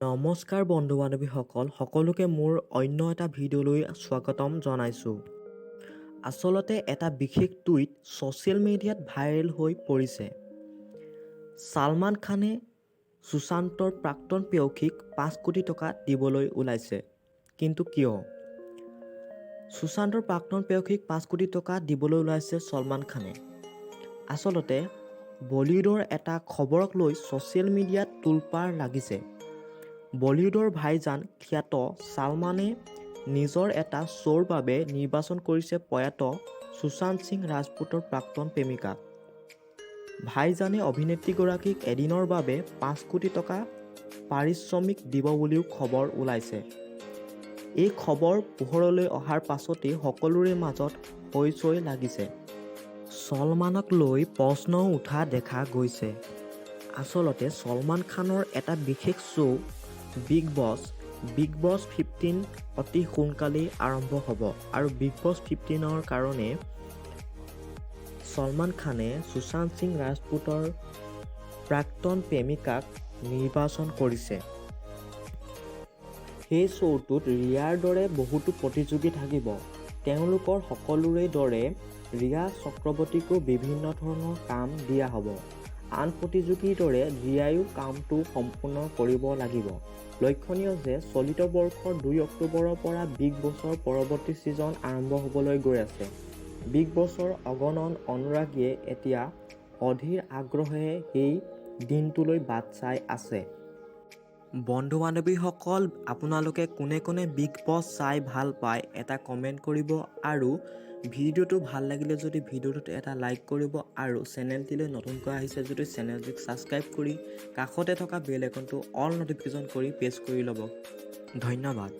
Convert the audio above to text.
নমস্কাৰ বন্ধু বান্ধৱীসকল, সকলোকে মোৰ অন্য এটা ভিডিঅ'লৈ স্বাগতম জনাইছোঁ। আচলতে এটা বিশেষ টুইট ছ'চিয়েল মিডিয়াত ভাইৰেল হৈ পৰিছে। ছালমান খানে সুশান্তৰ প্ৰাক্তন প্ৰেয়সীক 5 কোটি টকা দিবলৈ ওলাইছে। কিন্তু কিয়? সুশান্তৰ প্ৰাক্তন প্ৰেয়সীক 5 কোটি টকা দিবলৈ ওলাইছে ছলমান খানে। আচলতে বলিউডৰ এটা খবৰক লৈ ছ'চিয়েল মিডিয়াত তোলপাৰ লাগিছে। বলিউডৰ ভাইজান খ্যাত ছালমানে নিজৰ এটা শ্ব'ৰ বাবে নিৰ্বাচন কৰিছে প্ৰয়াত সুশান্ত সিং ৰাজপুতৰ প্ৰাক্তন প্ৰেমিকাক। ভাইজানে অভিনেত্ৰীগৰাকীক এদিনৰ বাবে 5 কোটি টকা পাৰিশ্ৰমিক দিব বুলিও খবৰ ওলাইছে। এই খবৰ পোহৰলৈ অহাৰ পাছতেই সকলোৰে মাজত হইচই লাগিছে। ছলমানক লৈ প্ৰশ্নও উঠা দেখা গৈছে। আচলতে ছলমান খানৰ এটা বিশেষ শ্ব' বিগ বছ 15 অতি সোনকালেই আৰম্ভ হ'ব আৰু বিগ বছ 15ৰ কাৰণে ছলমান খানে সুশান্ত সিং ৰাজপুতৰ প্ৰাক্তন প্ৰেমিকাক নিৰ্বাচন কৰিছে। সেই শ্ব'টোত ৰিয়াৰ দৰে বহুতো প্ৰতিযোগী থাকিব। তেওঁলোকৰ সকলোৰে দৰে ৰিয়া চক্ৰৱৰ্তীকো বিভিন্ন ধৰণৰ কাম দিয়া হ'ব। আন প্ৰতিযোগীৰ দৰে ৰিয়ায়ো কামটো সম্পূৰ্ণ কৰিব লাগিব। লক্ষণীয় যে চলিত বৰ্ষৰ 2 অক্টোবৰৰ পৰা বিগ বছৰ পৰৱৰ্তী ছিজন আৰম্ভ হ'বলৈ গৈ আছে। বিগ বছৰ অগণন অনুৰাগীয়ে এতিয়া অধীৰ আগ্ৰহেৰে সেই দিনটোলৈ বাট চাই আছে। বন্ধু বান্ধৱীসকল, আপোনালোকে কোনে কোনে বিগ বছ চাই ভাল পায় এটা কমেণ্ট কৰিব আৰু ভিডিঅ'টো ভাল লাগিলে যদি ভিডিঅ'টোত এটা লাইক কৰিব আৰু চেনেলটিলৈ নতুনকৈ আহিছে যদি চেনেলটোক ছাবস্ক্ৰাইব কৰি কাষতে থকা বেল আইকনটো অল নটিফিকেশ্যন কৰি প্ৰেছ কৰি ল'ব। ধন্যবাদ।